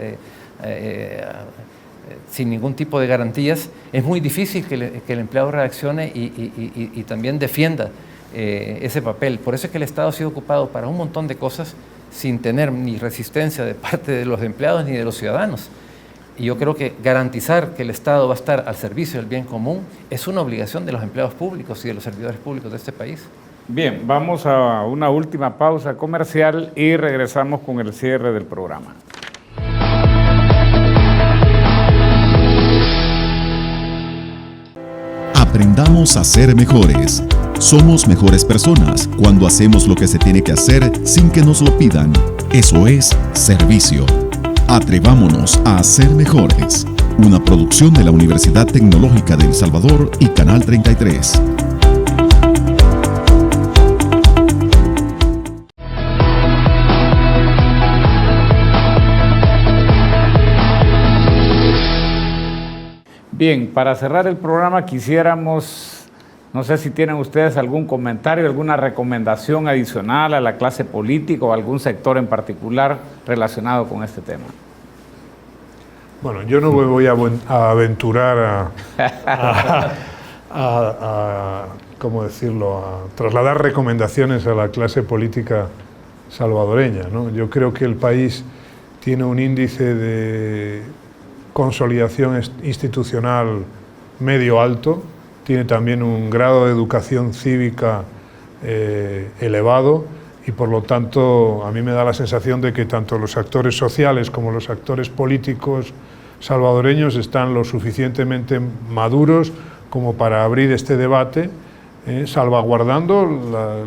sin ningún tipo de garantías, es muy difícil que el empleado reaccione y también defienda ese papel. Por eso es que el Estado ha sido ocupado para un montón de cosas sin tener ni resistencia de parte de los empleados ni de los ciudadanos. Y yo creo que garantizar que el Estado va a estar al servicio del bien común es una obligación de los empleados públicos y de los servidores públicos de este país. Bien, vamos a una última pausa comercial y regresamos con el cierre del programa. Aprendamos a ser mejores. Somos mejores personas cuando hacemos lo que se tiene que hacer sin que nos lo pidan. Eso es servicio. Atrevámonos a ser mejores. Una producción de la Universidad Tecnológica de El Salvador y Canal 33. Bien, para cerrar el programa quisiéramos, no sé si tienen ustedes algún comentario, alguna recomendación adicional a la clase política o a algún sector en particular relacionado con este tema. Bueno, yo no me voy a aventurar ¿cómo decirlo?, a trasladar recomendaciones a la clase política salvadoreña, ¿no? Yo creo que el país tiene un índice de consolidación institucional medio alto, tiene también un grado de educación cívica elevado y por lo tanto a mí me da la sensación de que tanto los actores sociales como los actores políticos salvadoreños están lo suficientemente maduros como para abrir este debate, salvaguardando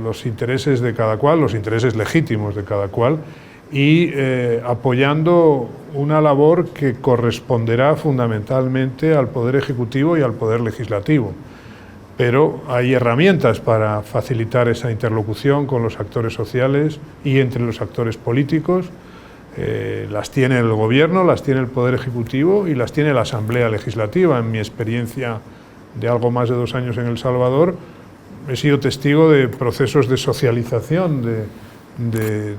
los intereses de cada cual, los intereses legítimos de cada cual, y apoyando una labor que corresponderá fundamentalmente al Poder Ejecutivo y al Poder Legislativo. Pero hay herramientas para facilitar esa interlocución con los actores sociales y entre los actores políticos. Las tiene el Gobierno, las tiene el Poder Ejecutivo y las tiene la Asamblea Legislativa. En mi experiencia de algo más de 2 años en El Salvador, he sido testigo de procesos de socialización de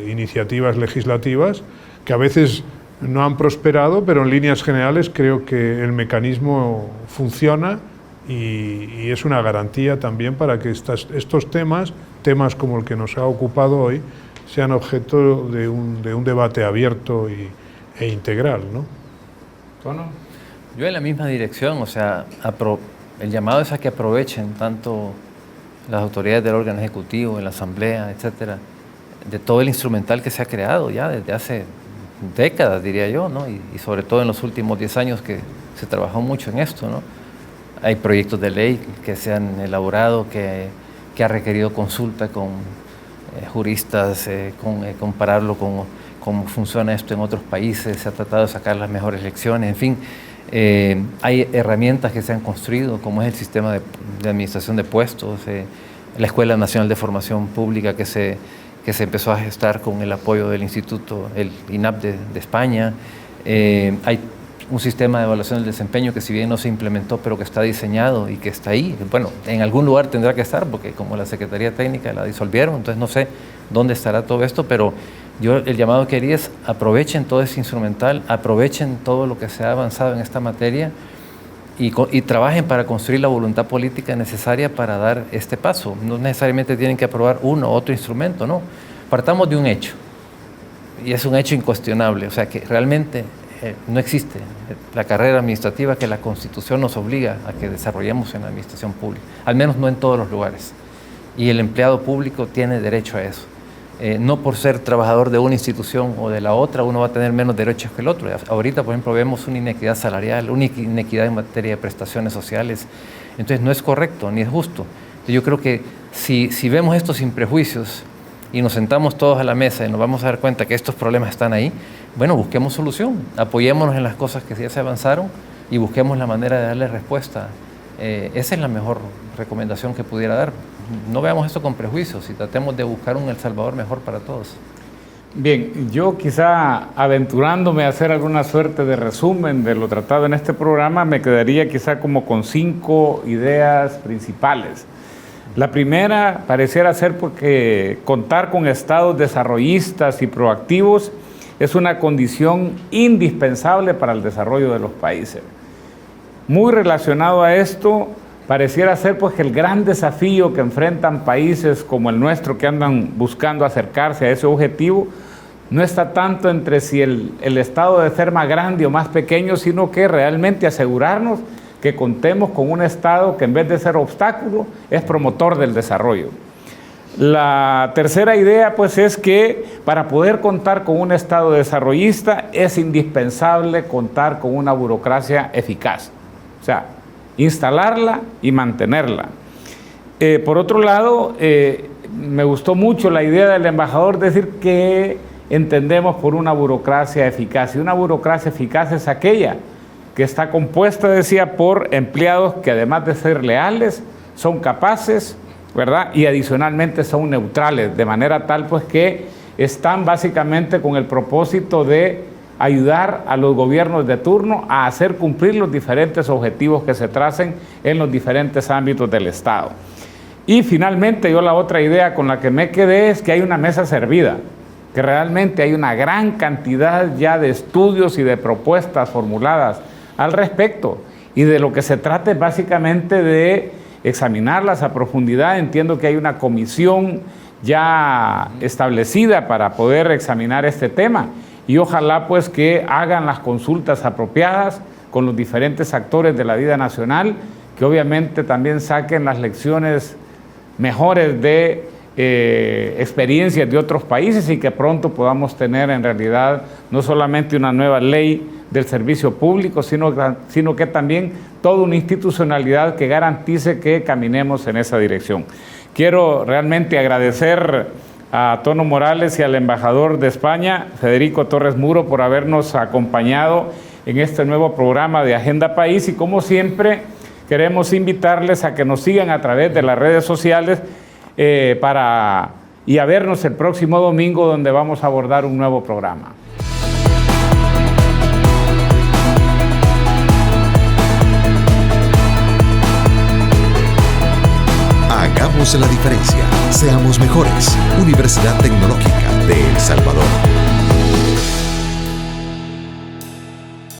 iniciativas legislativas que a veces no han prosperado, pero en líneas generales creo que el mecanismo funciona y es una garantía también para que estos temas como el que nos ha ocupado hoy, sean objeto de un debate abierto e integral, ¿no? ¿Tono? Yo en la misma dirección, o sea, el llamado es a que aprovechen tanto las autoridades del órgano ejecutivo, en la asamblea, etcétera, de todo el instrumental que se ha creado ya desde hace décadas, diría yo, ¿no? Y sobre todo en los últimos 10 años que se trabajó mucho en esto, ¿no? Hay proyectos de ley que se han elaborado, que ha requerido consulta con juristas, compararlo con cómo funciona esto en otros países, se ha tratado de sacar las mejores lecciones, en fin. Hay herramientas que se han construido, como es el sistema de administración de puestos, la Escuela Nacional de Formación Pública que se empezó a gestar con el apoyo del Instituto, el INAP de España. Hay un sistema de evaluación del desempeño que si bien no se implementó, pero que está diseñado y que está ahí. Bueno, en algún lugar tendrá que estar, porque como la Secretaría Técnica la disolvieron, entonces no sé dónde estará todo esto, pero yo el llamado que haría es aprovechen todo ese instrumental, aprovechen todo lo que se ha avanzado en esta materia y trabajen para construir la voluntad política necesaria para dar este paso. No necesariamente tienen que aprobar uno u otro instrumento, no. Partamos de un hecho, y es un hecho incuestionable, o sea que realmente no existe la carrera administrativa que la Constitución nos obliga a que desarrollemos en la administración pública, al menos no en todos los lugares. Y el empleado público tiene derecho a eso. No por ser trabajador de una institución o de la otra uno va a tener menos derechos que el otro. Ahorita, por ejemplo, vemos una inequidad salarial, una inequidad en materia de prestaciones sociales. Entonces no es correcto ni es justo. Yo creo que si vemos esto sin prejuicios y nos sentamos todos a la mesa y nos vamos a dar cuenta que estos problemas están ahí, bueno, busquemos solución, apoyémonos en las cosas que ya se avanzaron y busquemos la manera de darle respuesta. Esa es la mejor recomendación que pudiera dar. No veamos esto con prejuicios y tratemos de buscar un El Salvador mejor para todos. Bien, yo quizá aventurándome a hacer alguna suerte de resumen de lo tratado en este programa, me quedaría quizá como con 5 ideas principales. La primera pareciera ser porque contar con estados desarrollistas y proactivos es una condición indispensable para el desarrollo de los países. Muy relacionado a esto, pareciera ser pues que el gran desafío que enfrentan países como el nuestro que andan buscando acercarse a ese objetivo no está tanto entre si el Estado debe ser más grande o más pequeño, sino que realmente asegurarnos que contemos con un Estado que en vez de ser obstáculo es promotor del desarrollo. La tercera idea pues es que para poder contar con un Estado desarrollista es indispensable contar con una burocracia eficaz, o sea, instalarla y mantenerla. Por otro lado, me gustó mucho la idea del embajador decir que entendemos por una burocracia eficaz, y una burocracia eficaz es aquella que está compuesta, decía, por empleados que además de ser leales, son capaces, ¿verdad? Y adicionalmente son neutrales, de manera tal pues que están básicamente con el propósito de ayudar a los gobiernos de turno a hacer cumplir los diferentes objetivos que se tracen en los diferentes ámbitos del Estado. Y finalmente yo la otra idea con la que me quedé es que hay una mesa servida, que realmente hay una gran cantidad ya de estudios y de propuestas formuladas al respecto, y de lo que se trata es básicamente de examinarlas a profundidad. Entiendo que hay una comisión ya establecida para poder examinar este tema, y ojalá pues que hagan las consultas apropiadas con los diferentes actores de la vida nacional, que obviamente también saquen las lecciones mejores de experiencias de otros países, y que pronto podamos tener en realidad no solamente una nueva ley del servicio público, sino que también toda una institucionalidad que garantice que caminemos en esa dirección. Quiero realmente agradecer a Tono Morales y al embajador de España, Federico Torres Muro, por habernos acompañado en este nuevo programa de Agenda País, y como siempre queremos invitarles a que nos sigan a través de las redes sociales y a vernos el próximo domingo, donde vamos a abordar un nuevo programa. Hagamos la diferencia. Seamos mejores. Universidad Tecnológica de El Salvador.